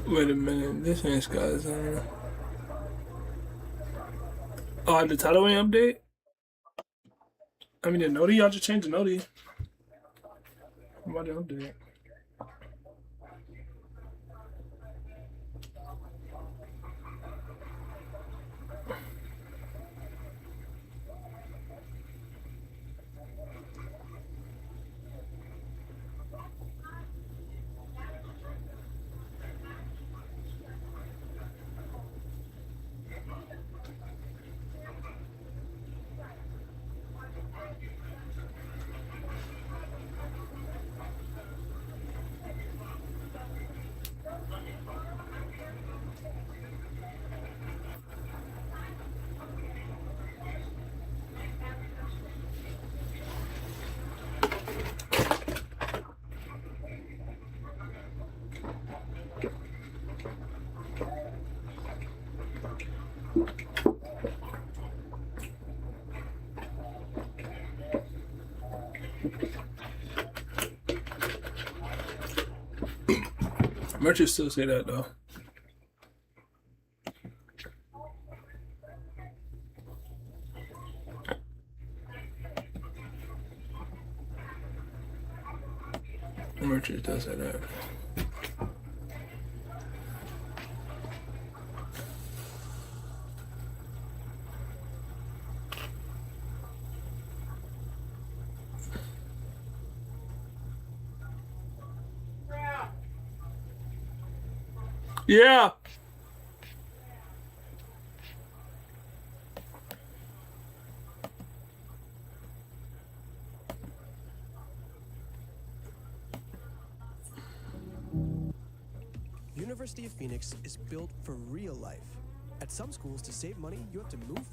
Wait a minute, this ain't Sky's on. Oh, the title ain't update? I mean, the noti, y'all just changed the noti. Why the update? Merchants still say that though. Merchants does say that. Yeah. University of Phoenix is built for real life. At some schools, to save money, you have to move.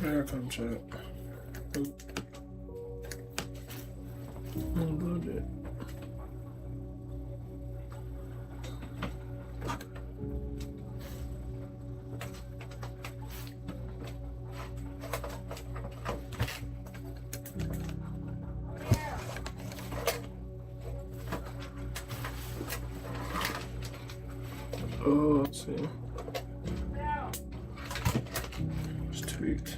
Here comes it. It. Oh, let's see. It's tweaked.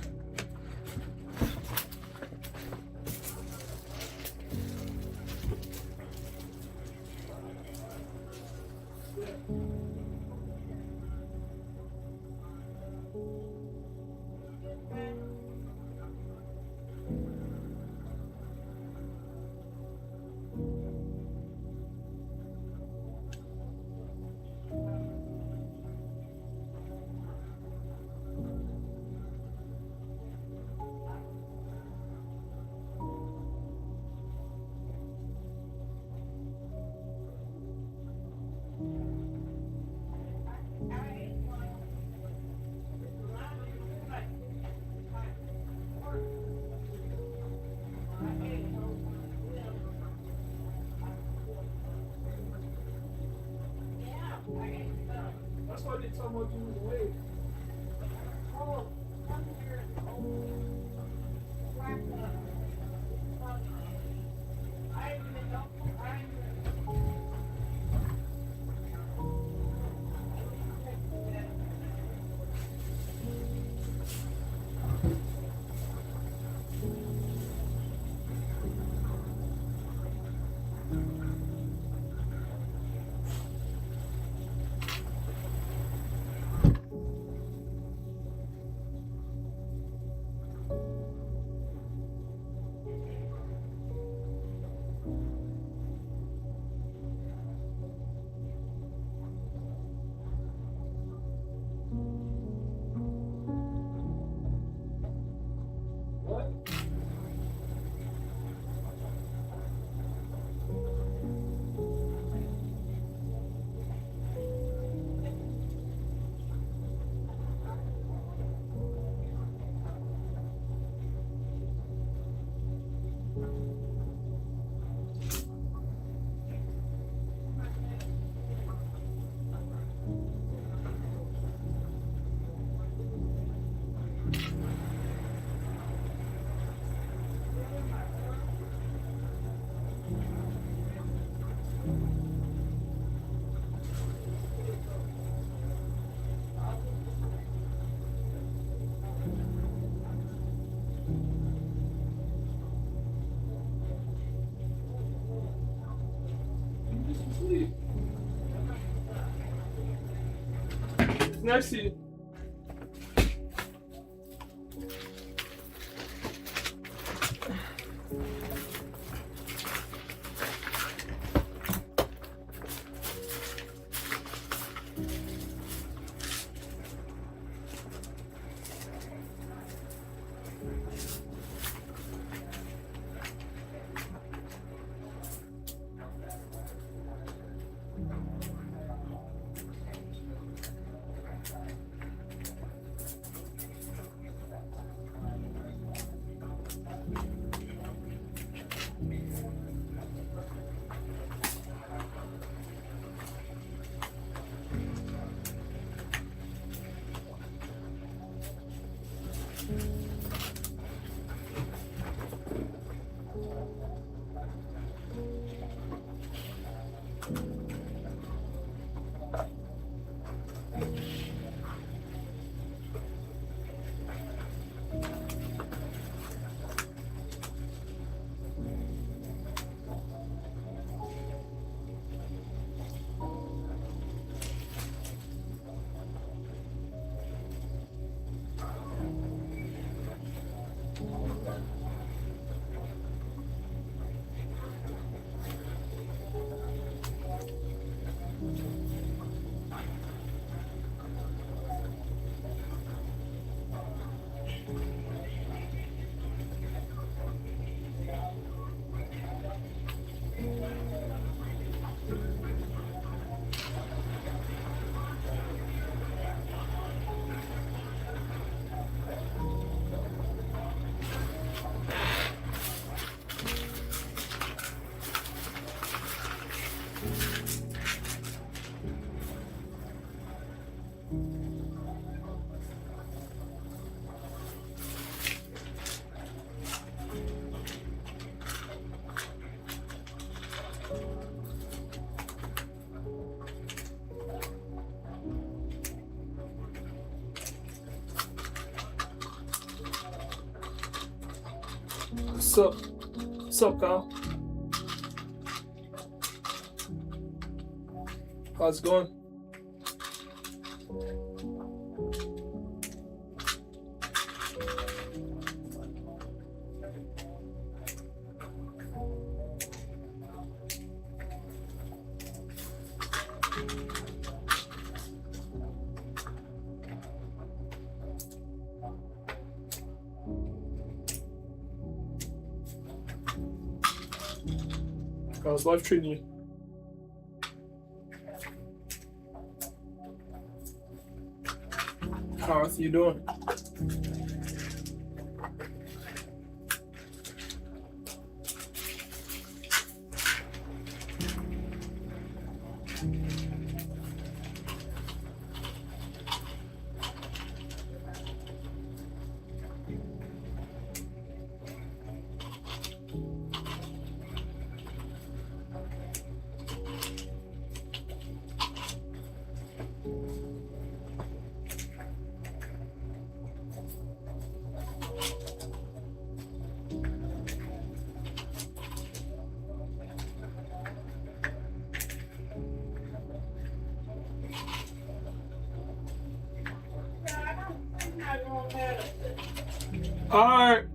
That's why they talking about you was late. Oh, come here. Next to you. What's up? What's up, Kyle? How's it going? How's life treating you? How are you doing? Alright.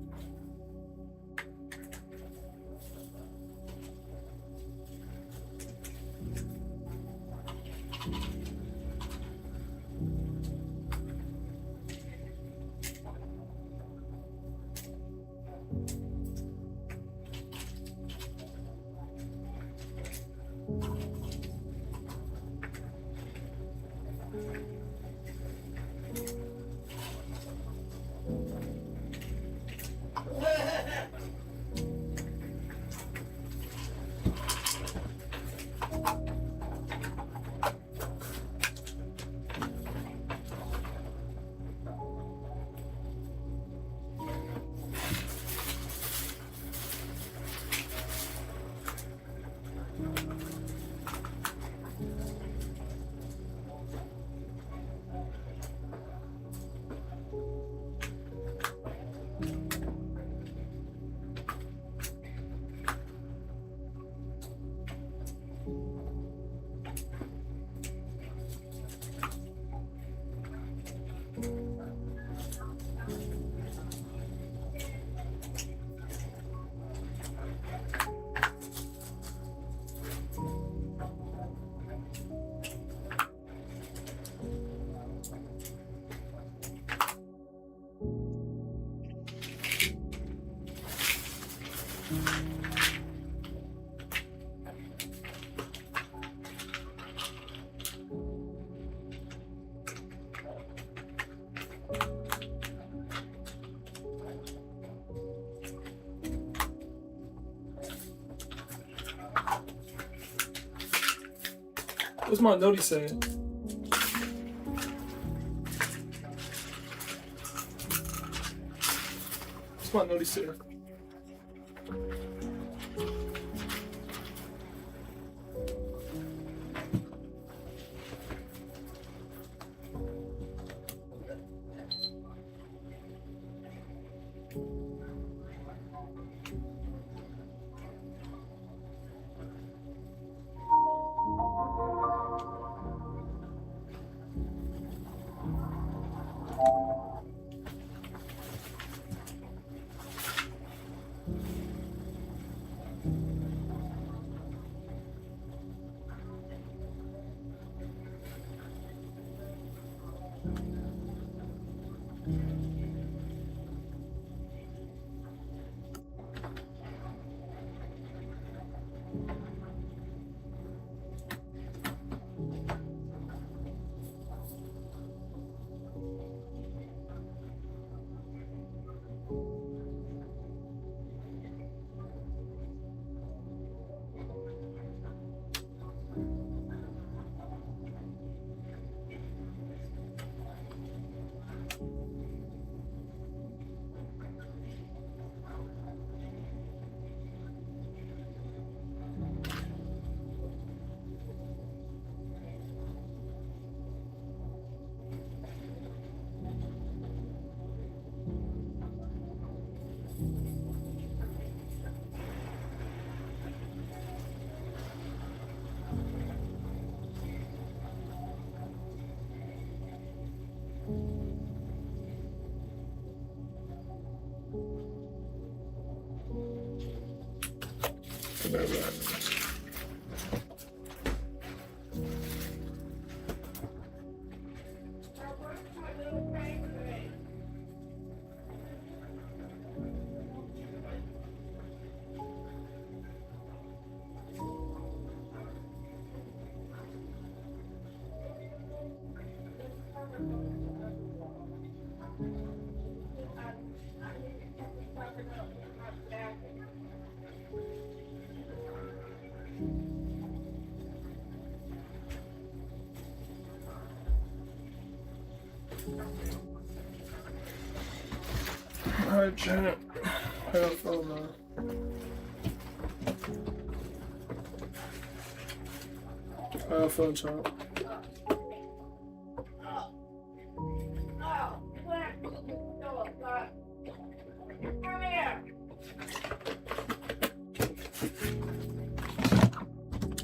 What's my noti saying? What's my noti saying? Alright, Janet. I got a phone now. I got a phone, child.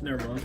Never mind.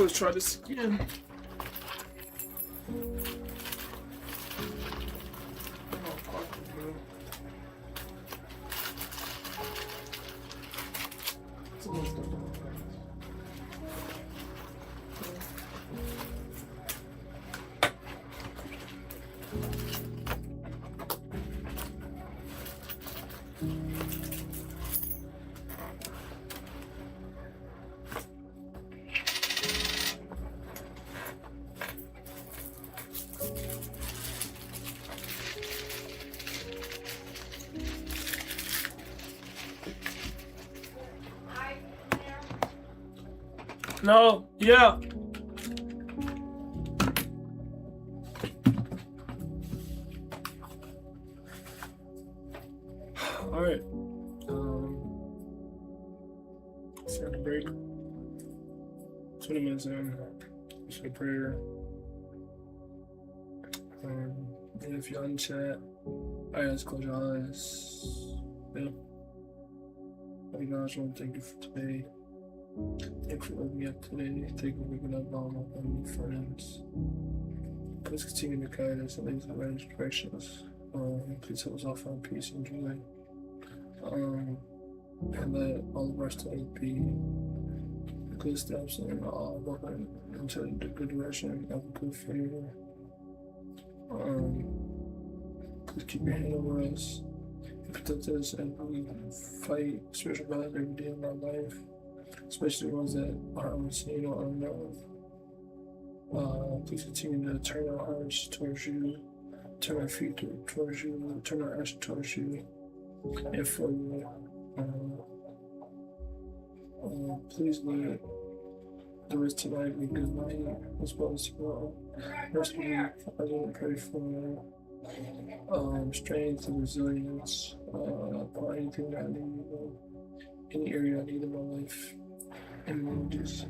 Let's try this again. No, yeah. All right. Start the break. 20 minutes in. Say a prayer. And if you're on chat, eyes close your eyes. Yeah. Hey guys, I want to thank you for today. Thank you for waking me up today. Thank you for waking up all my family, friends. Please continue to guide us and lead us in the right directions. Please help us all find peace and joy. And let all of our studies be good steps and walking into the good direction of good favor. Please keep your hand over us and protect us as we fight spiritual battles every day of our life, especially the ones that are unseen or unknown. Please continue to turn our hearts towards you, turn our feet towards you, turn our actions towards you, and for you. Please let the rest tonight be good night as well as tomorrow. Rest of the week, I want to pray for strength and resilience for anything that I need, any area I need in my life. And just,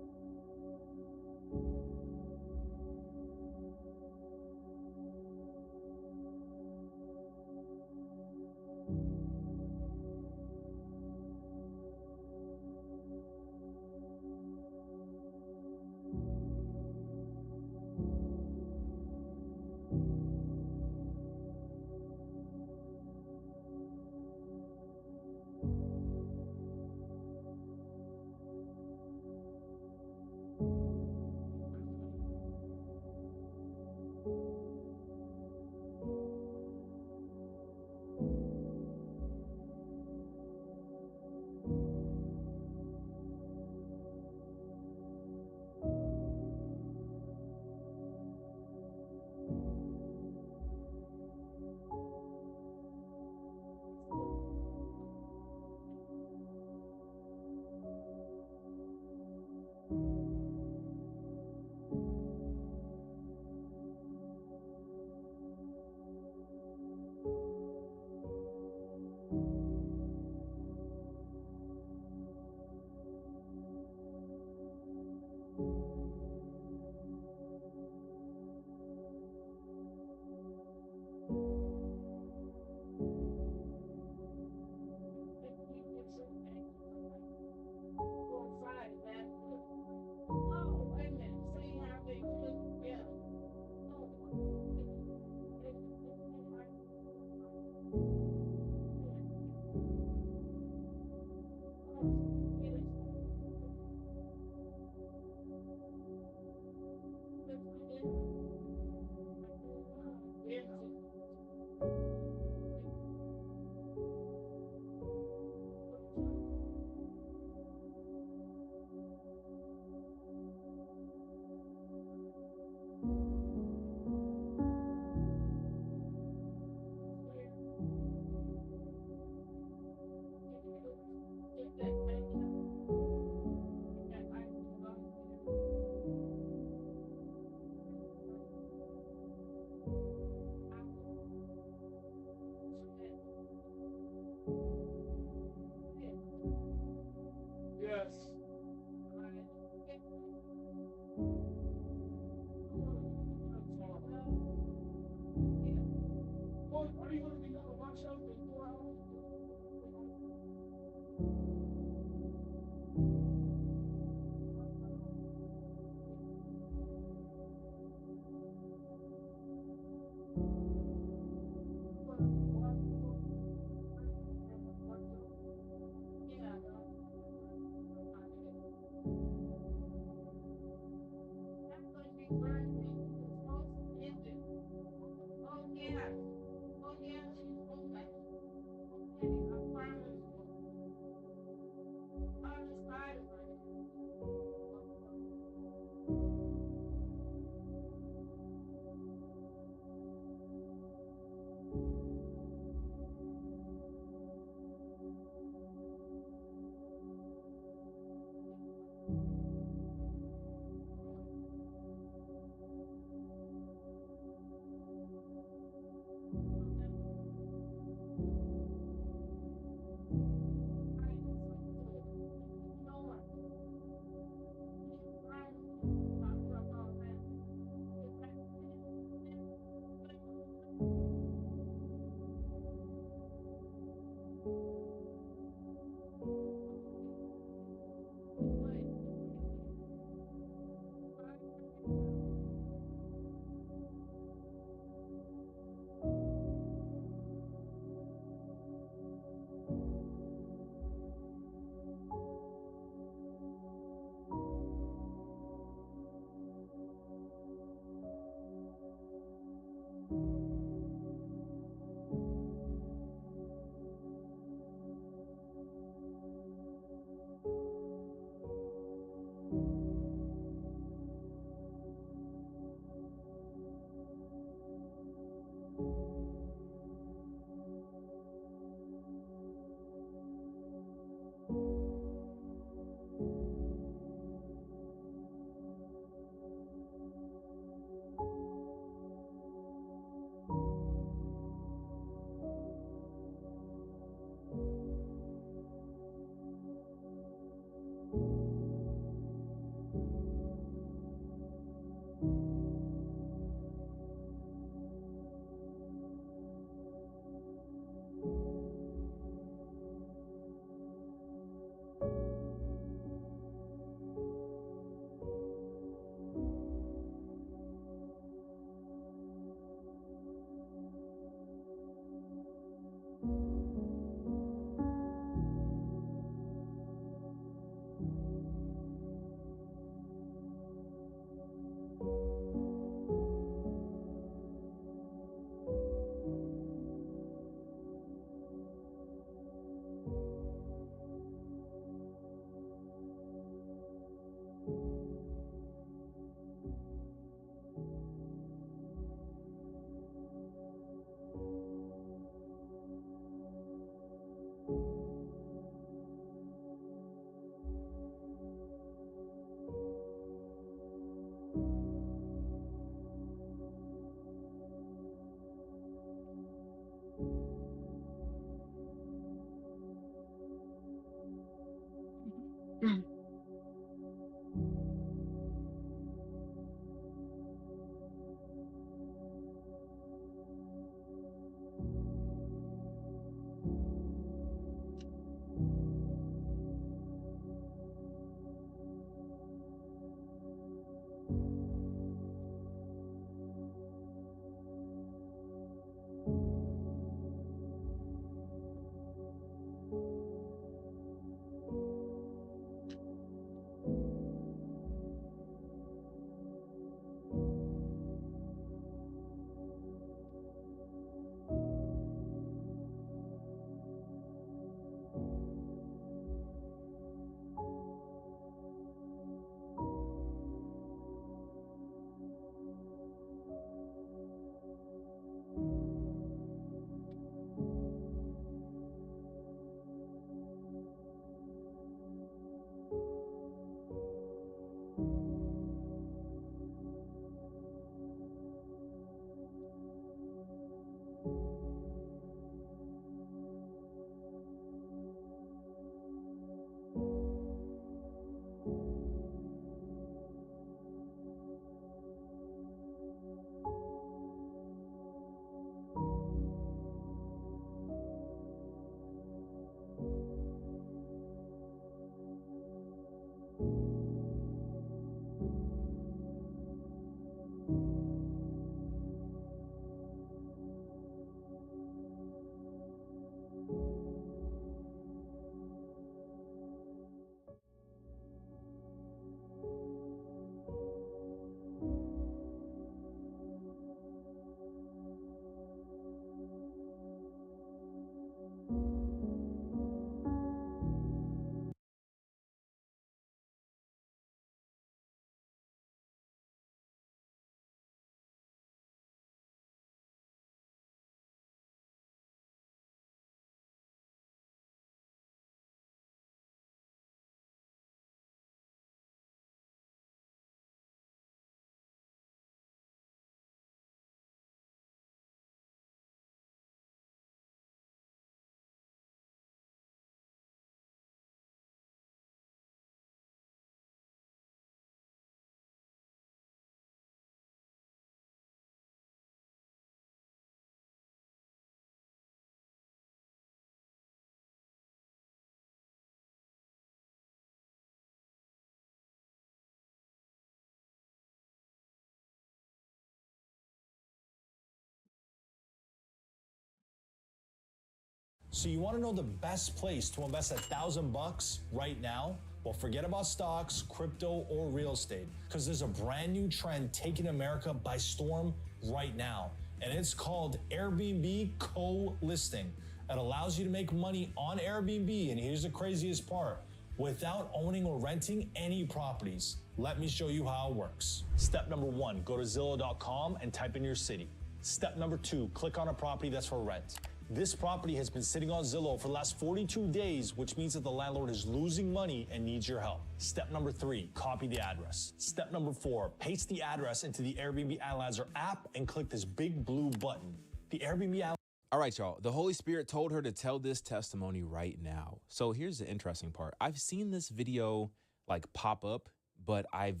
So you want to know the best place to invest $1,000 right now? Well, forget about stocks, crypto, or real estate, because there's a brand new trend taking America by storm right now, and it's called Airbnb co-listing. It allows you to make money on Airbnb, and here's the craziest part, without owning or renting any properties. Let me show you how it works. Step number 1, go to Zillow.com and type in your city. Step number 2, click on a property that's for rent. This property has been sitting on Zillow for the last 42 days, which means that the landlord is losing money and needs your help. Step number 3, copy the address. Step number 4, paste the address into the Airbnb Analyzer app and click this big blue button. The Airbnb All right, y'all. The Holy Spirit told her to tell this testimony right now. So here's the interesting part. I've seen this video like pop up, but I've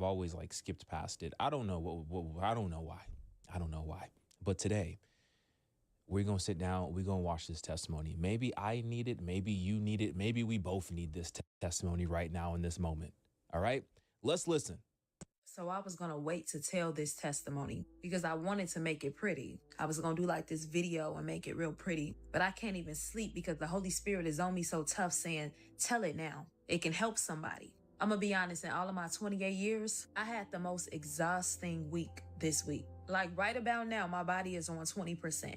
always like skipped past it. I don't know I don't know why. I don't know why. But today, we're going to sit down. We're going to watch this testimony. Maybe I need it. Maybe you need it. Maybe we both need this testimony right now in this moment. All right, let's listen. So I was going to wait to tell this testimony because I wanted to make it pretty. I was going to do like this video and make it real pretty, but I can't even sleep because the Holy Spirit is on me so tough saying, tell it now. It can help somebody. I'm going to be honest, in all of my 28 years, I had the most exhausting week this week. Like right about now, my body is on 20%.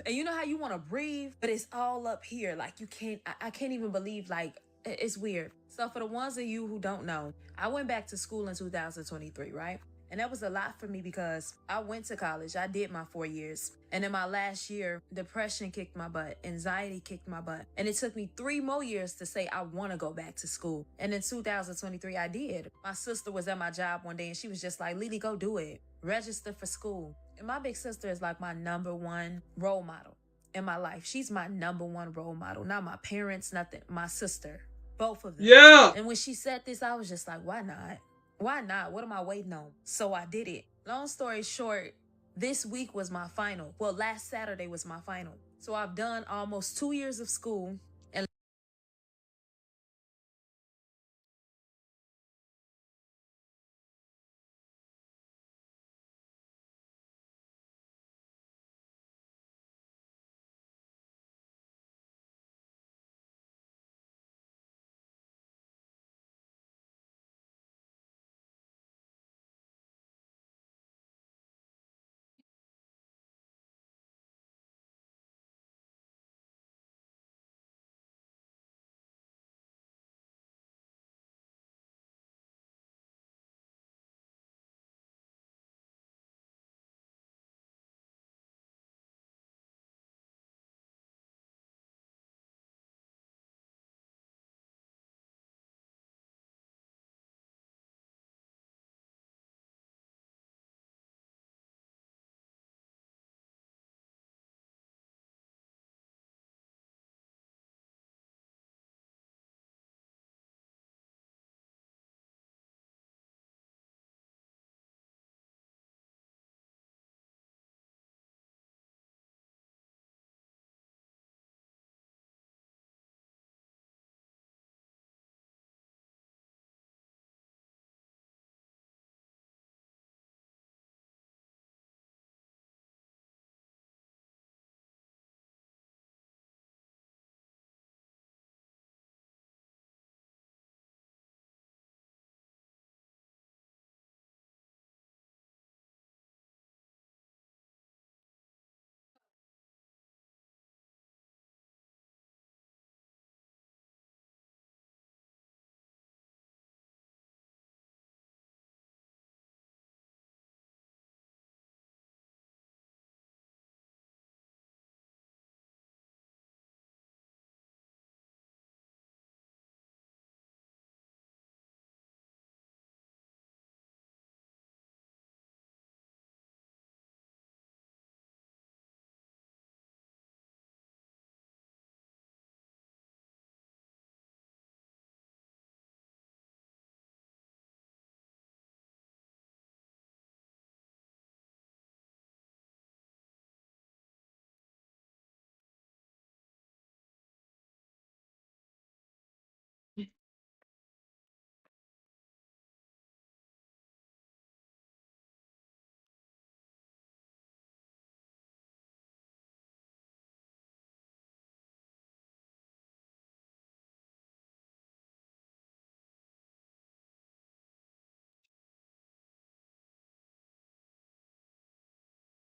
And you know how you want to breathe, but it's all up here. Like you can't, I can't even believe, like, it's weird. So for the ones of you who don't know, I went back to school in 2023, right? And that was a lot for me because I went to college. I did my 4 years. And in my last year, depression kicked my butt. Anxiety kicked my butt. And it took me 3 more years to say I want to go back to school. And in 2023, I did. My sister was at my job one day and she was just like, Lily, go do it. Register for school. And my big sister is like my #1 role model in my life. She's my #1 role model. Not my parents, nothing. My sister. both of them. Yeah. And when she said this, I was just like, why not? Why not? What am I waiting on? So I did it. Long story short, this week was my final. Well, last Saturday was my final. So I've done almost 2 years of school. And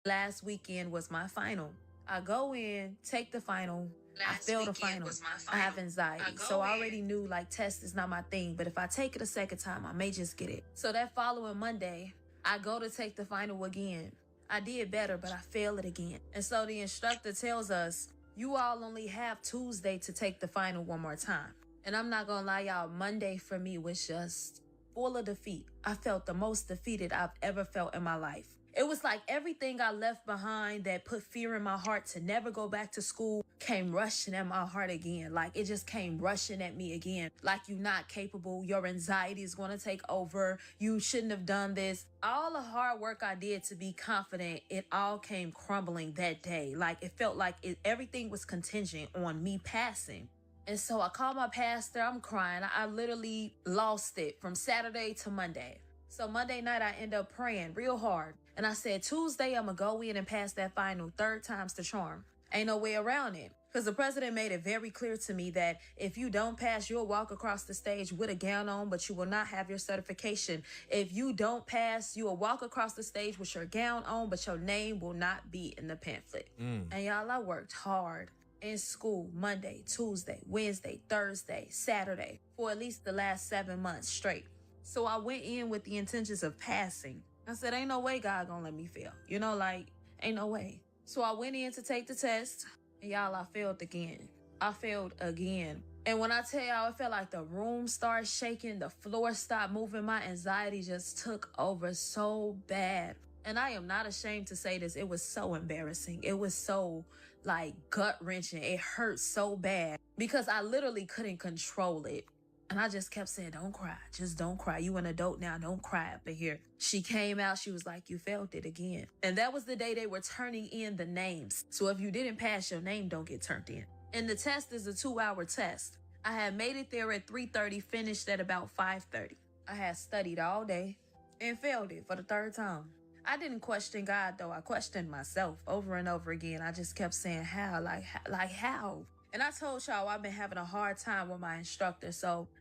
last weekend was my final. I go in, take the final. I fail the final. I have anxiety. So I already knew like test is not my thing, but if I take it a second time, I may just get it. So that following Monday, I go to take the final again. I did better, but I failed it again. And so the instructor tells us, you all only have Tuesday to take the final one more time. And I'm not gonna lie, y'all, Monday for me was just full of defeat. I felt the most defeated I've ever felt in my life. It was like everything I left behind that put fear in my heart to never go back to school came rushing at my heart again. Like it just came rushing at me again. Like you're not capable. Your anxiety is going to take over. You shouldn't have done this. All the hard work I did to be confident, it all came crumbling that day. Like it felt like everything was contingent on me passing. And so I called my pastor. I'm crying. I literally lost it from Saturday to Monday. So Monday night, I end up praying real hard. And I said, Tuesday, I'm going to go in and pass that final 3 times the charm. Ain't no way around it. Because the president made it very clear to me that if you don't pass, you'll walk across the stage with a gown on, but you will not have your certification. If you don't pass, you will walk across the stage with your gown on, but your name will not be in the pamphlet. And y'all, I worked hard in school Monday, Tuesday, Wednesday, Thursday, Saturday for at least the last 7 months straight. So I went in with the intentions of passing. I said, ain't no way God gonna let me fail. You know, like, ain't no way. So I went in to take the test, and y'all, I failed again. I failed again. And when I tell y'all, it felt like the room started shaking, the floor stopped moving, my anxiety just took over so bad. And I am not ashamed to say this, it was so embarrassing. It was so, like, gut-wrenching. It hurt so bad because I literally couldn't control it. And I just kept saying, don't cry. Just don't cry. You an adult now. Don't cry up in here. She came out. She was like, you failed it again. And that was the day they were turning in the names. So if you didn't pass, your name don't get turned in. And the test is a 2-hour test. I had made it there at 3:30, finished at about 5:30. I had studied all day and failed it for the 3rd time. I didn't question God, though. I questioned myself over and over again. I just kept saying, how? Like how? And I told y'all I've been having a hard time with my instructor.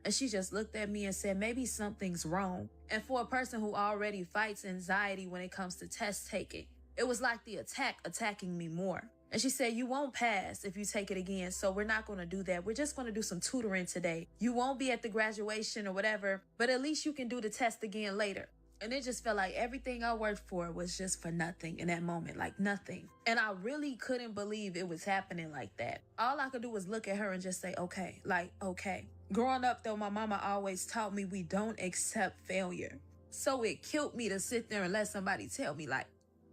And she just looked at me and said, maybe something's wrong. And for a person who already fights anxiety when it comes to test taking, it was like the attacking me more. And she said, you won't pass if you take it again. So we're not going to do that. We're just going to do some tutoring today. You won't be at the graduation or whatever, but at least you can do the test again later. And it just felt like everything I worked for was just for nothing in that moment, like nothing. And I really couldn't believe it was happening like that. All I could do was look at her and just say, okay, like, okay. Growing up, though, my mama always taught me we don't accept failure. So it killed me to sit there and let somebody tell me, like,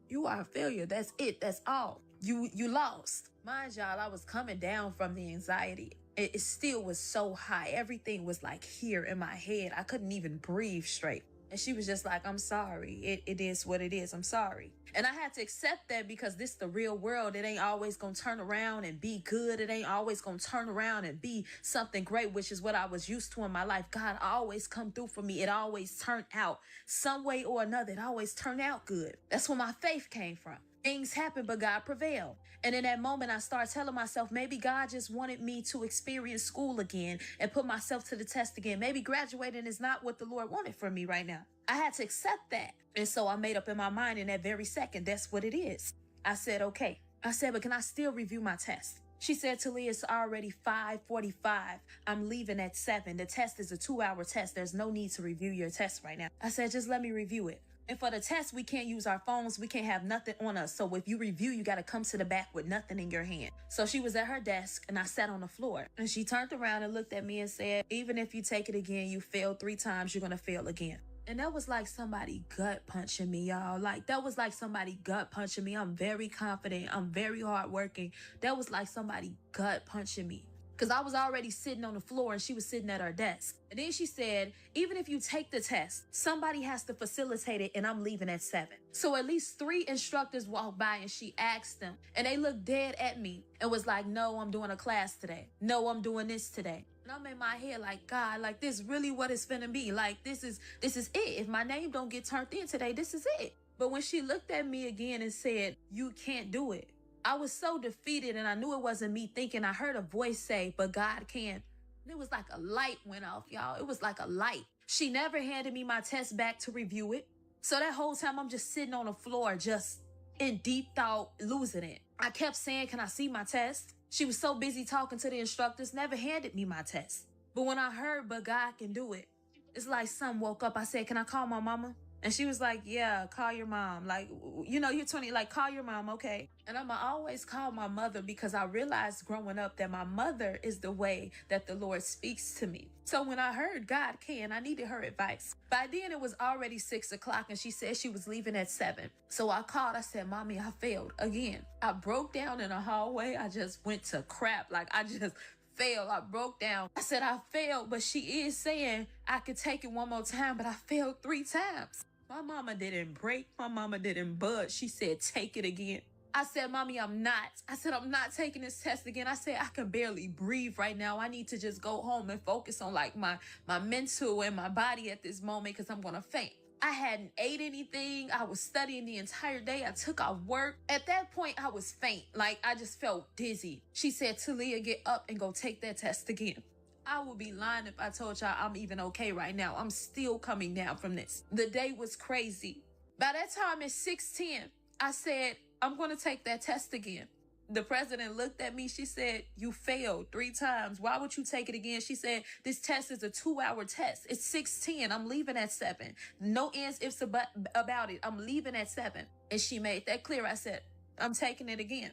you are a failure. That's it. That's all. You lost. Mind y'all, I was coming down from the anxiety. It still was so high. Everything was like here in my head. I couldn't even breathe straight. And she was just like, I'm sorry. It is what it is. I'm sorry. And I had to accept that because this is the real world. It ain't always going to turn around and be good. It ain't always going to turn around and be something great, which is what I was used to in my life. God always come through for me. It always turned out some way or another. It always turned out good. That's where my faith came from. Things happen, but God prevailed. And in that moment, I started telling myself, maybe God just wanted me to experience school again and put myself to the test again. Maybe graduating is not what the Lord wanted for me right now. I had to accept that. And so I made up in my mind in that very second, that's what it is. I said, okay. I said, but can I still review my test? She said, Talia, it's already 5:45. I'm leaving at 7. The test is a 2-hour test. There's no need to review your test right now. I said, just let me review it. And for the test, we can't use our phones. We can't have nothing on us. So if you review, you got to come to the back with nothing in your hand. So she was at her desk and I sat on the floor. And she turned around and looked at me and said, even if you take it again, you failed 3 times, you're going to fail again. And that was like somebody gut punching me, y'all. Like, that was like somebody gut punching me. I'm very confident. I'm very hardworking. That was like somebody gut punching me. Because I was already sitting on the floor and she was sitting at her desk. And then she said, even if you take the test, somebody has to facilitate it and I'm leaving at 7. So at least 3 instructors walked by and she asked them and they looked dead at me and was like, no, I'm doing a class today. No, I'm doing this today. And I'm in my head like, God, like this really what it's finna be. Like this is it. If my name don't get turned in today, this is it. But when she looked at me again and said, you can't do it, I was so defeated and I knew it wasn't me thinking. I heard a voice say, but God can. And it was like a light went off, y'all. It was like a light. She never handed me my test back to review it. So that whole time I'm just sitting on the floor, just in deep thought, losing it. I kept saying, can I see my test? She was so busy talking to the instructors, never handed me my test. But when I heard, but God can do it, it's like something woke up. I said, can I call my mama? And she was like, yeah, call your mom. Like, you know, you're 20, like, call your mom, okay? And I'm always call my mother because I realized growing up that my mother is the way that the Lord speaks to me. So when I heard God can, I needed her advice. By then, it was already 6 o'clock and she said she was leaving at 7. So I called, I said, Mommy, I failed again. I broke down in a hallway. I just went to crap. Like, I just failed. I broke down. I said, I failed, but she is saying I could take it one more time, but I failed 3 times. My mama didn't break. My mama didn't budge. She said, take it again. I said, Mommy, I'm not. I said, I'm not taking this test again. I said, I can barely breathe right now. I need to just go home and focus on like my mental and my body at this moment because I'm going to faint. I hadn't ate anything. I was studying the entire day. I took off work. At that point, I was faint. Like, I just felt dizzy. She said, Talia, get up and go take that test again. I would be lying if I told y'all I'm even okay right now. I'm still coming down from this. The day was crazy. By that time, it's 6:10. I said, I'm going to take that test again. The president looked at me. She said, you failed 3 times. Why would you take it again? She said, this test is a 2-hour test. It's 6:10. I'm leaving at 7. No ands, ifs about it. I'm leaving at 7. And she made that clear. I said, I'm taking it again.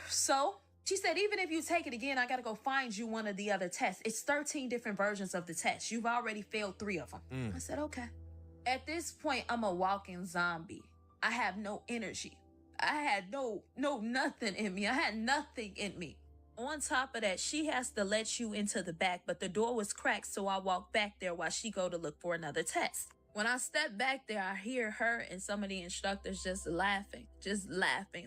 So she said, even if you take it again, I got to go find you one of the other tests. It's 13 different versions of the test. You've already failed 3 of them. I said, okay. At this point, I'm a walking zombie. I have no energy. I had no nothing in me. I had nothing in me. On top of that, she has to let you into the back, but the door was cracked, so I walked back there while she go to look for another test. When I step back there, I hear her and some of the instructors just laughing.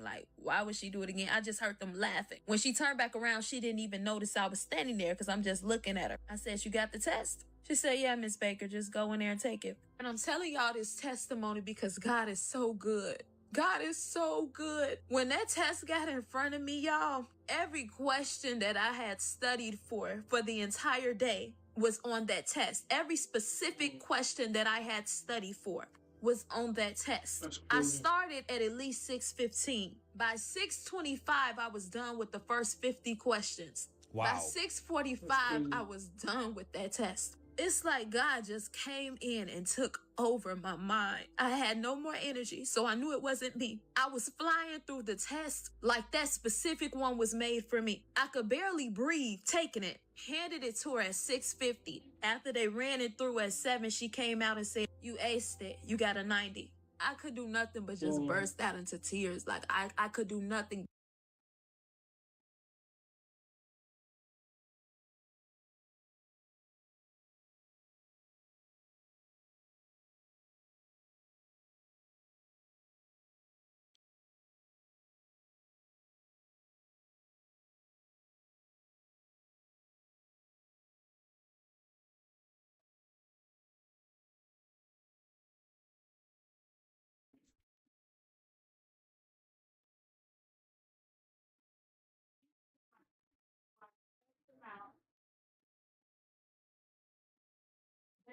Like, why would she do it again? I just heard them laughing. When she turned back around, she didn't even notice I was standing there because I'm just looking at her. I said, "You got the test?" She said, "Yeah, Miss Baker, just go in there and take it." And I'm telling y'all this testimony because God is so good. God is so good. When that test got in front of me, y'all, every question that I had studied for the entire day was on that test. Every specific question that I had studied for was on that test. I started at least 6:15. By 6:25, I was done with the first 50 questions. Wow. By 6:45, I was done with that test. It's like God just came in and took over my mind. I had no more energy, so I knew it wasn't me. I was flying through the test like that specific one was made for me. I could barely breathe taking it. Handed it to her at 6:50. After they ran it through at 7, she came out and said, "You aced it. You got a 90." I could do nothing but just burst out into tears. Like I could do nothing.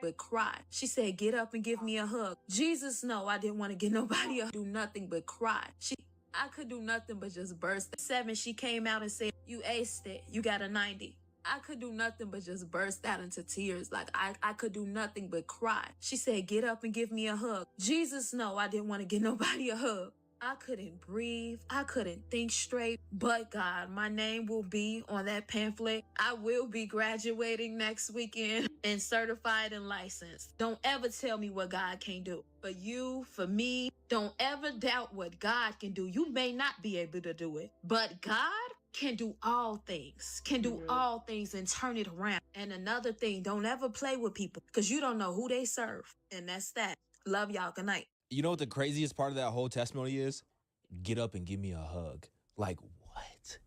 But cry. She said, "Get up and give me a hug." Jesus, no, I didn't want to get nobody a hug. Do nothing but cry. I could do nothing but just burst. At 7, she came out and said, "You aced it. You got a 90." I could do nothing but just burst out into tears. Like I could do nothing but cry. She said, "Get up and give me a hug." Jesus, no, I didn't want to get nobody a hug. I couldn't breathe. I couldn't think straight. But God, my name will be on that pamphlet. I will be graduating next weekend and certified and licensed. Don't ever tell me what God can't do. For you, for me, don't ever doubt what God can do. You may not be able to do it, but God can do all things, and turn it around. And another thing, don't ever play with people because you don't know who they serve. And that's that. Love y'all. Good night. You know what the craziest part of that whole testimony is? Get up and give me a hug. Like, what?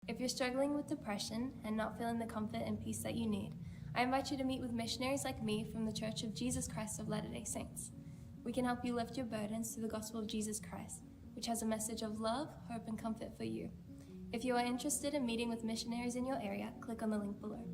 If you're struggling with depression and not feeling the comfort and peace that you need, I invite you to meet with missionaries like me from the Church of Jesus Christ of Latter-day Saints. We can help you lift your burdens through the gospel of Jesus Christ, which has a message of love, hope, and comfort for you. If you are interested in meeting with missionaries in your area, click on the link below.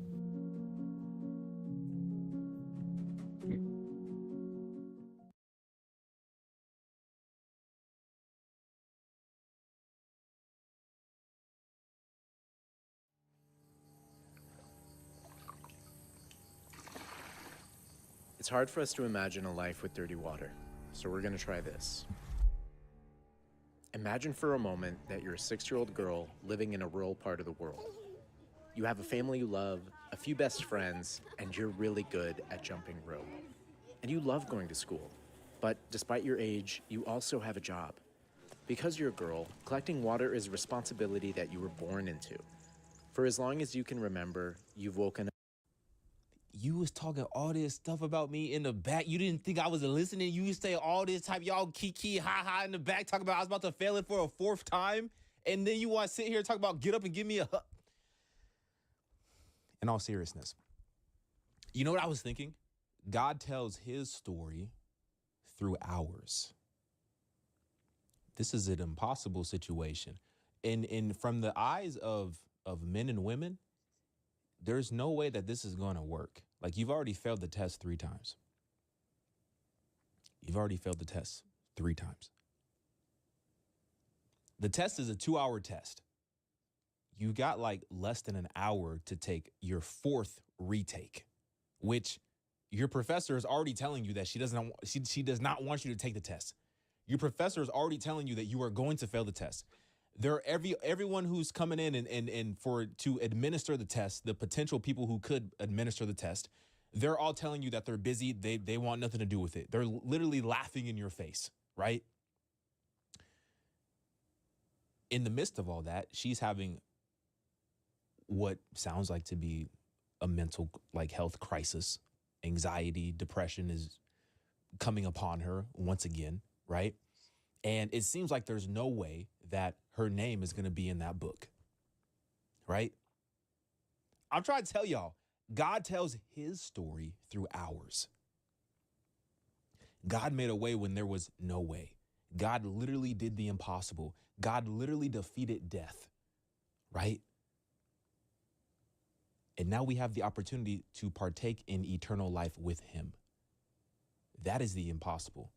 It's hard for us to imagine a life with dirty water, so we're gonna try this. Imagine for a moment that you're a 6-year-old girl living in a rural part of the world. You have a family you love, a few best friends, and you're really good at jumping rope. And you love going to school, but despite your age, you also have a job. Because you're a girl, collecting water is a responsibility that you were born into. For as long as you can remember, you've woken up. You was talking all this stuff about me in the back. You didn't think I was listening. You say all this type, y'all kiki, ha in the back, talking about I was about to fail it for a 4th time. And then you want to sit here and talk about get up and give me a hug. In all seriousness, you know what I was thinking? God tells his story through ours. This is an impossible situation. And from the eyes of men and women, there's no way that this is going to work. Like, you've already failed the test 3 times. You've already failed the test 3 times. The test is a 2-hour test. You got like less than an hour to take your 4th retake, which your professor is already telling you that she does not want you to take the test. Your professor is already telling you that you are going to fail the test. Everyone who's coming in and to administer the test, the potential people who could administer the test, they're all telling you that they're busy. They want nothing to do with it. They're literally laughing in your face, right? In the midst of all that, she's having what sounds like to be a mental like health crisis. Anxiety, depression is coming upon her once again, right? And it seems like there's no way that her name is going to be in that book, right? I'm trying to tell y'all, God tells his story through ours. God made a way when there was no way. God literally did the impossible. God literally defeated death, right? And now we have the opportunity to partake in eternal life with him. That is the impossible.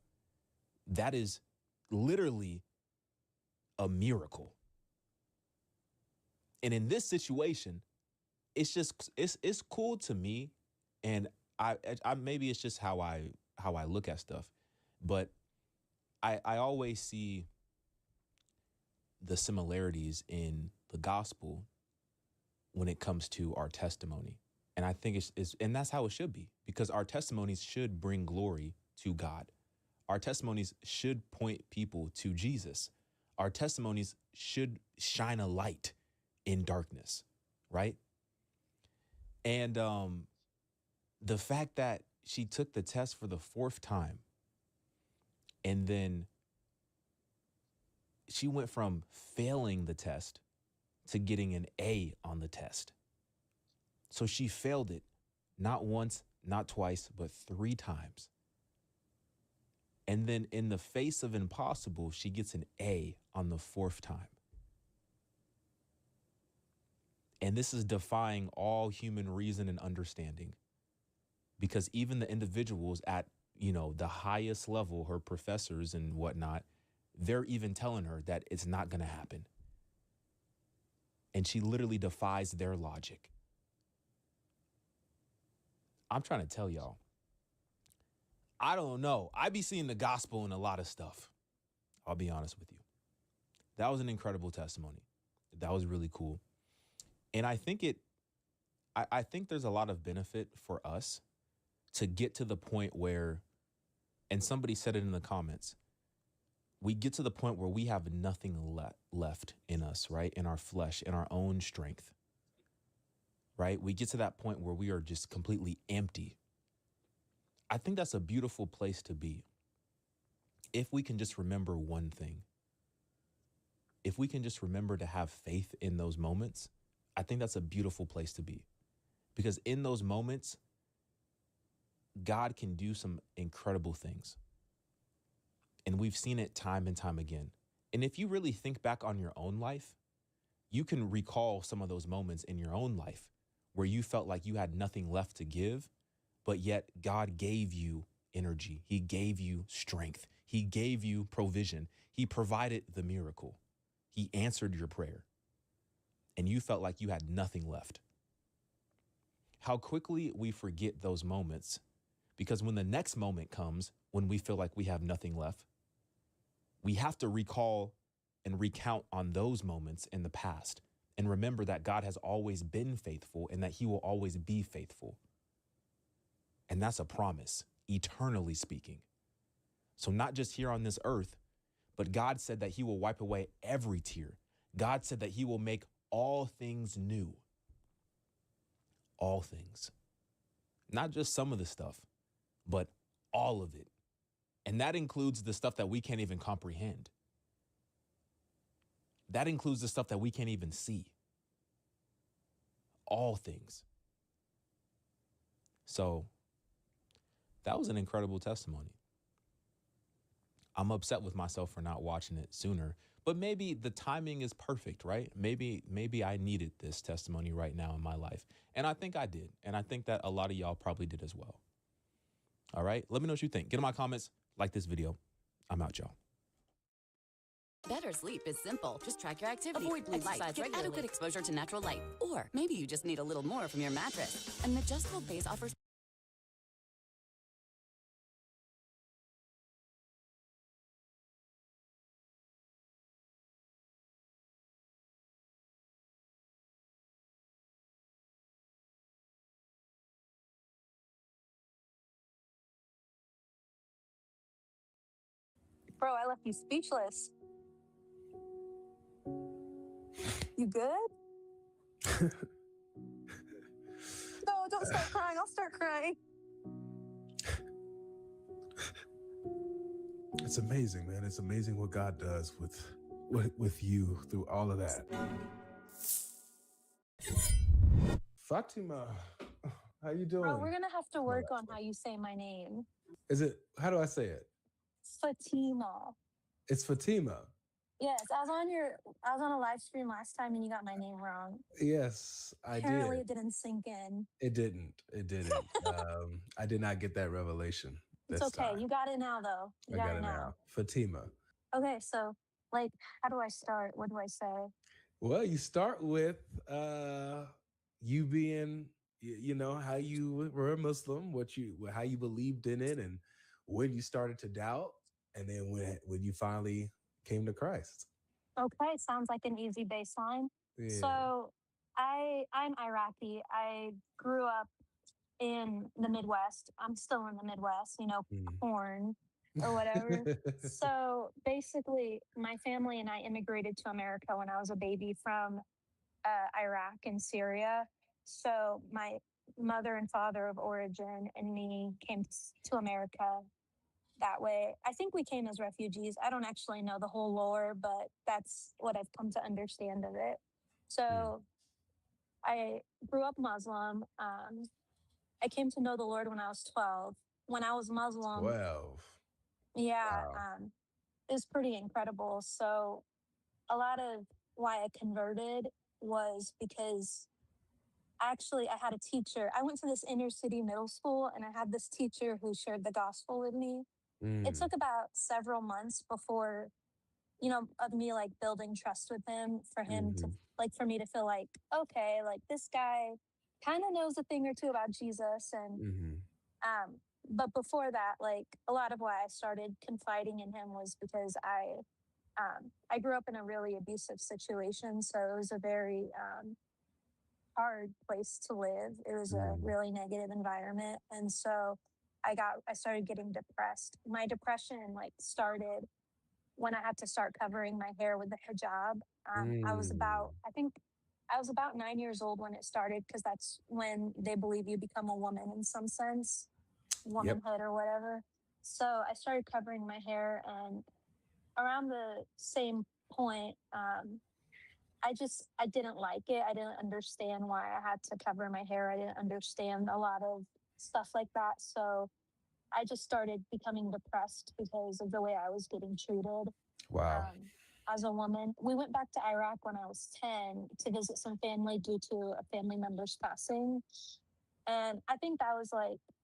That is literally a miracle. And in this situation, it's cool to me, and I maybe it's just how I look at stuff, but I always see the similarities in the gospel when it comes to our testimony. And I think and that's how it should be, because our testimonies should bring glory to God. Our testimonies should point people to Jesus. Our testimonies should shine a light in darkness, right? And the fact that she took the test for the 4th time, and then she went from failing the test to getting an A on the test. So she failed it not once, not twice, but 3 times. And then in the face of impossible, she gets an A on the 4th time. And this is defying all human reason and understanding, because even the individuals at, the highest level, her professors and whatnot, they're even telling her that it's not going to happen. And she literally defies their logic. I'm trying to tell y'all, I don't know. I be seeing the gospel in a lot of stuff. I'll be honest with you. That was an incredible testimony. That was really cool. And I think I think there's a lot of benefit for us to get to the point where, and somebody said it in the comments, we get to the point where we have nothing left in us, right? In our flesh, in our own strength, right? We get to that point where we are just completely empty. I think that's a beautiful place to be. If we can just remember one thing, if we can just remember to have faith in those moments, I think that's a beautiful place to be. Because in those moments, God can do some incredible things. And we've seen it time and time again. And if you really think back on your own life, you can recall some of those moments in your own life where you felt like you had nothing left to give, but yet God gave you energy. He gave you strength. He gave you provision. He provided the miracle. He answered your prayer. And you felt like you had nothing left. How quickly we forget those moments, because when the next moment comes, when we feel like we have nothing left, we have to recall and recount on those moments in the past and remember that God has always been faithful and that he will always be faithful. And that's a promise, eternally speaking. So not just here on this earth, but God said that he will wipe away every tear. God said that he will make all things new. All things. Not just some of the stuff, but all of it. And that includes the stuff that we can't even comprehend. That includes the stuff that we can't even see. All things. So that was an incredible testimony. I'm upset with myself for not watching it sooner, but maybe the timing is perfect, right? Maybe I needed this testimony right now in my life. And I think I did. And I think that a lot of y'all probably did as well. All right. Let me know what you think. Get in my comments. Like this video. I'm out, y'all. Better sleep is simple. Just track your activity. Avoid blue light. Get adequate exposure to natural light. Or maybe you just need a little more from your mattress. An adjustable base offers Bro, I left you speechless. You good? I'll start crying. I'll start crying. It's amazing, man. It's amazing what God does with you through all of that. Fatima, how you doing? We're going to have to work on how you say my name. How do I say it? Fatima. It's Fatima. Yes, I was on a live stream last time and you got my name wrong. Yes, I did. Apparently it didn't sink in. It didn't. I did not get that revelation. It's okay. Time. You got it now, though. I got it now. Fatima. Okay, so, how do I start? What do I say? Well, you start with you being, how you were a Muslim, how you believed in it, and when you started to doubt, and then when you finally came to Christ. Okay, sounds like an easy baseline. Yeah. So I'm Iraqi. I grew up in the Midwest. I'm still in the Midwest, corn or whatever. So basically, my family and I immigrated to America when I was a baby from Iraq and Syria. So my mother and father of origin and me came to America that way. I think we came as refugees. I don't actually know the whole lore, but that's what I've come to understand of it. So I grew up Muslim. I came to know the Lord when I was 12. When I was Muslim, 12. Yeah, wow. It was pretty incredible. So a lot of why I converted was because I had a teacher. I went to this inner city middle school and I had this teacher who shared the gospel with me. It took about several months before, of me building trust with him for him to for me to feel okay, this guy kind of knows a thing or two about Jesus. And but before that, a lot of why I started confiding in him was because I grew up in a really abusive situation. So it was a very hard place to live. It was a really negative environment. And so I started getting depressed. My depression started when I had to start covering my hair with the hijab. I was about 9 years old when it started, because that's when they believe you become a woman in some sense, womanhood or whatever. So I started covering my hair, and around the same point, I didn't like it. I didn't understand why I had to cover my hair. I didn't understand a lot of stuff like that. So I just started becoming depressed because of the way I was getting treated. Wow. As a woman. We went back to Iraq when I was 10 to visit some family due to a family member's passing. And I think that was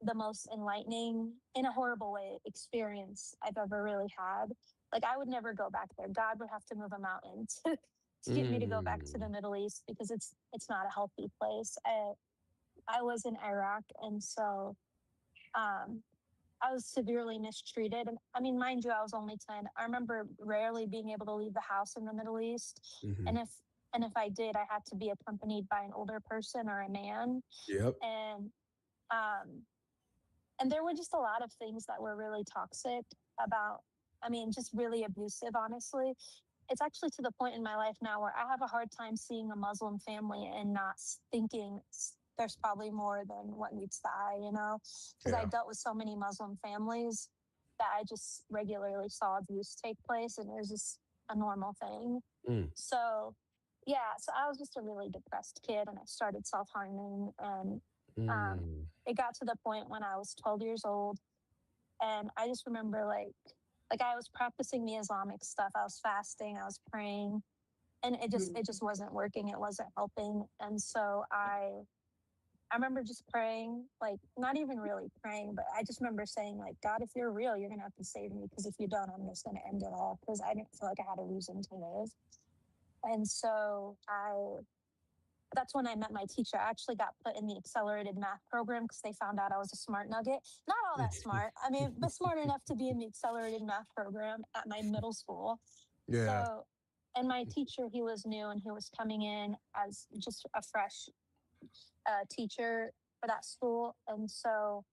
the most enlightening, in a horrible way, experience I've ever really had. I would never go back there. God would have to move a mountain to get me to go back to the Middle East, because it's not a healthy place. I was in Iraq, and so I was severely mistreated. And I mean, mind you, I was only 10. I remember rarely being able to leave the house in the Middle East. And if I did, I had to be accompanied by an older person or a man. Yep. And there were just a lot of things that were really toxic just really abusive, honestly. It's actually to the point in my life now where I have a hard time seeing a Muslim family and not thinking there's probably more than what meets the eye, because I dealt with so many Muslim families that I just regularly saw abuse take place, and it was just a normal thing. So I was just a really depressed kid, and I started self-harming, and it got to the point when I was 12 years old, and I just remember I was practicing the Islamic stuff. I was fasting, I was praying, and it just wasn't working. It wasn't helping. And so I remember just praying, not even really praying, but I just remember saying, God, if you're real, you're going to have to save me, because if you don't, I'm just going to end it all, because I didn't feel like I had a reason to live. And so that's when I met my teacher. I actually got put in the accelerated math program because they found out I was a smart nugget. Not all that smart, but smart enough to be in the accelerated math program at my middle school. Yeah. So, and my teacher, he was new, and he was coming in as just a fresh teacher for that school. And so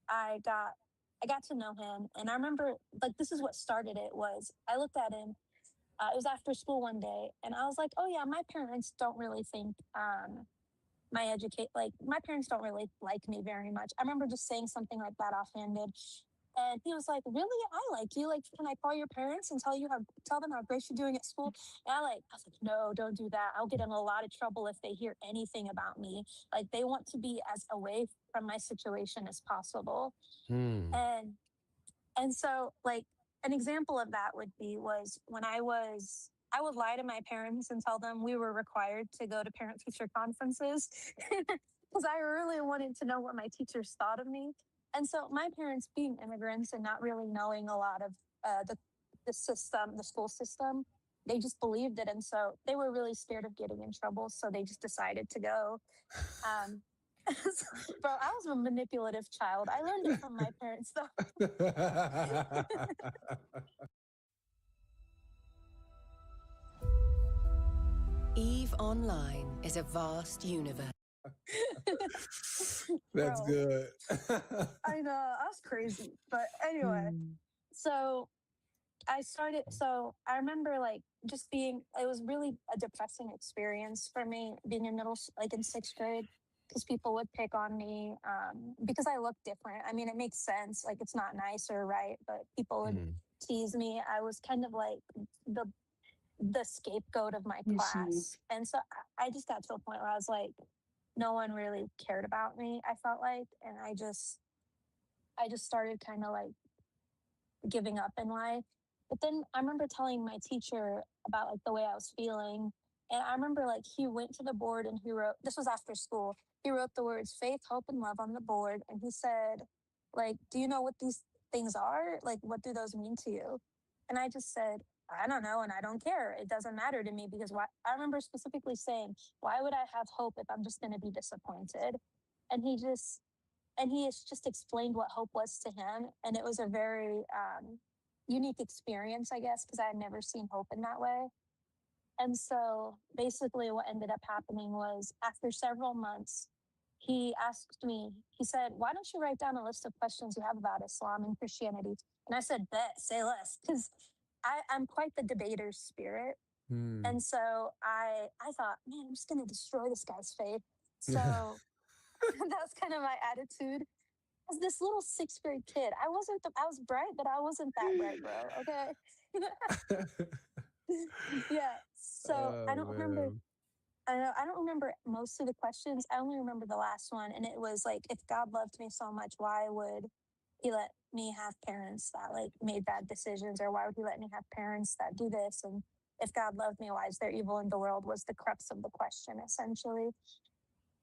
I got to know him, and I remember this is what started it. Was I looked at him, it was after school one day, and I was like, oh yeah, my parents don't really think my parents don't really like me very much. I remember just saying something like that offhanded. And he was like, "Really? I like you. Like, can I call your parents and tell them how great you're doing at school?" And I was like, "No, don't do that. I'll get in a lot of trouble if they hear anything about me. Like, they want to be as away from my situation as possible." Hmm. And so, like, an example of that was when I would lie to my parents and tell them we were required to go to parent teacher conferences because I really wanted to know what my teachers thought of me. And so my parents, being immigrants and not really knowing a lot of the school system, they just believed it. And so they were really scared of getting in trouble. So they just decided to go. Um, Bro, I was a manipulative child. I learned it from my parents, though. Eve Online is a vast universe. That's Bro, good. I know. I was crazy. But anyway, so I remember like just it was really a depressing experience for me being in like in sixth grade, because people would pick on me because I look different. I mean, it makes sense. Like, it's not nice or right, but people would tease me. I was kind of like the the scapegoat of my class. And so I just got to a point where I was like, no one really cared about me, I felt like. And I just started kind of like giving up in life. But then I remember telling my teacher about like the way I was feeling. And I remember like he went to the board and he wrote, this was after school, he wrote the words faith, hope, and love on the board. And he said, like, "Do you know what these things are? Like, what do those mean to you?" And I just said, "I don't know. And I don't care. It doesn't matter to me, because why?" I remember specifically saying, "Why would I have hope if I'm just going to be disappointed?" And he has just explained what hope was to him. And it was a very unique experience, I guess, because I had never seen hope in that way. And so basically, what ended up happening was after several months, he asked me, he said, "Why don't you write down a list of questions you have about Islam and Christianity?" And I said, "Bet, say less," because I'm quite the debater's spirit. And so I thought, man, I'm just going to destroy this guy's faith. So that was kind of my attitude. As this little sixth grade kid, I was bright, but I wasn't that bright, bro. Okay. Yeah. So Oh I don't remember. man. I don't remember most of the questions. I only remember the last one, and it was like, if God loved me so much, why would He let me have parents that like made bad decisions, or why would He let me have parents that do this? And if God loved me, why is there evil in the world? Was the crux of the question, essentially.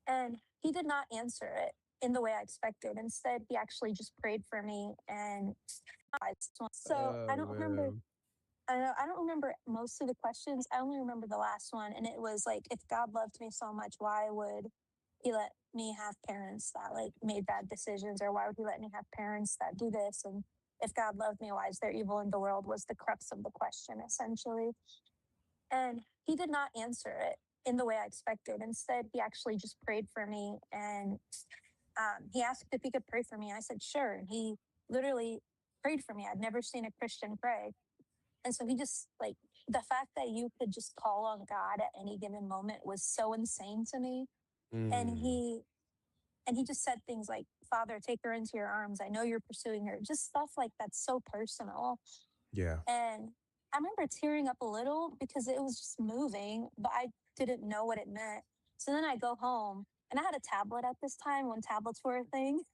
And He did not answer it in the way I expected. Instead, He actually just prayed for me. And so Oh I don't remember. man. I don't remember most of the questions. I only remember the last one, and it was like, if God loved me so much, why would He let me have parents that like made bad decisions, or why would He let me have parents that do this? And if God loved me, why is there evil in the world? Was the crux of the question, essentially. And He did not answer it in the way I expected. Instead, He actually just prayed for me, and He asked if He could pray for me. I said sure, and He literally prayed for me. I'd never seen a Christian pray. And so He just like, the fact that you could just call on God at any given moment was so insane to me. And he just said things like, "Father, take her into your arms. I know you're pursuing her." Just stuff like that's so personal. Yeah. And I remember tearing up a little because it was just moving, but I didn't know what it meant. So then I go home, and I had a tablet at this time when tablets were a thing.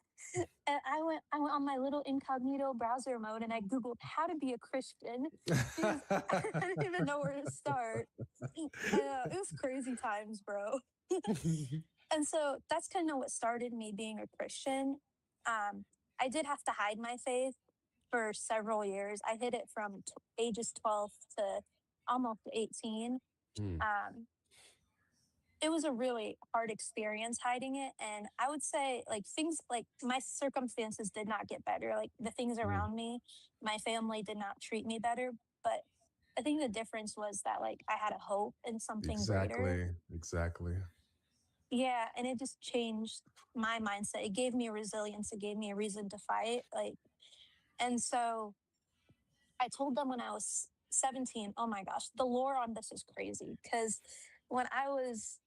And I went on my little incognito browser mode, and I Googled how to be a Christian because I didn't even know where to start. It was crazy times, bro. And so that's kind of what started me being a Christian. I did have to hide my faith for several years. I hid it from ages 12 to almost 18. Um, it was a really hard experience hiding it. And I would say, like, things like my circumstances did not get better. Like, the things around me, my family did not treat me better. But I think the difference was that, like, I had a hope in something greater. Exactly. Yeah. And it just changed my mindset. It gave me a resilience, it gave me a reason to fight. Like, and so I told them when I was 17, oh my gosh, the lore on this is crazy. Because when I was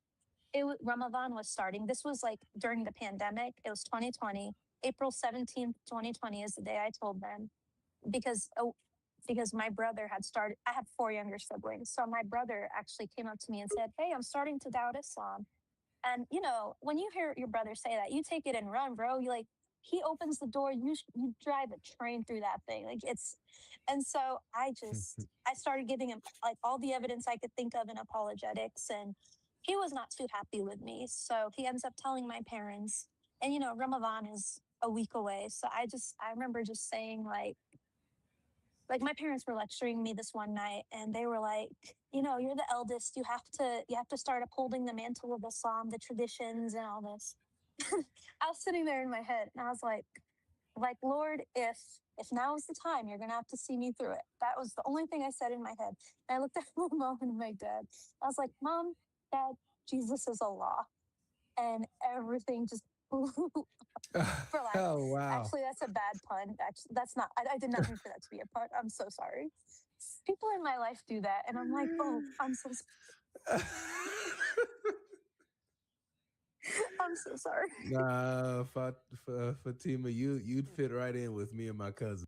Ramadan was starting. This was like during the pandemic. It was 2020. April 17th, 2020 is the day I told them because because my brother had started. I have 4 younger siblings. So my brother actually came up to me and said, "Hey, I'm starting to doubt Islam." And you know, when you hear your brother say that, you take it and run, bro. You like he opens the door, you drive a train through that thing. Like it's, and so I started giving him like all the evidence I could think of in apologetics, and he was not too happy with me. So he ends up telling my parents, and you know, Ramadan is a week away. So I remember just saying like my parents were lecturing me this one night and they were like, you know, you're the eldest, you have to start upholding the mantle of Islam, the traditions and all this. I was sitting there in my head and I was like Lord, if now is the time, you're gonna have to see me through it. That was the only thing I said in my head. And I looked at my mom and my dad. I was like, Mom, Dad, Jesus is Allah. And everything just for lack. Oh wow. Actually, that's a bad pun. Actually, that's not. I did not mean for that to be a pun. I'm so sorry. People in my life do that, and I'm like, oh, I'm so sorry. Nah, Fatima, you'd fit right in with me and my cousin.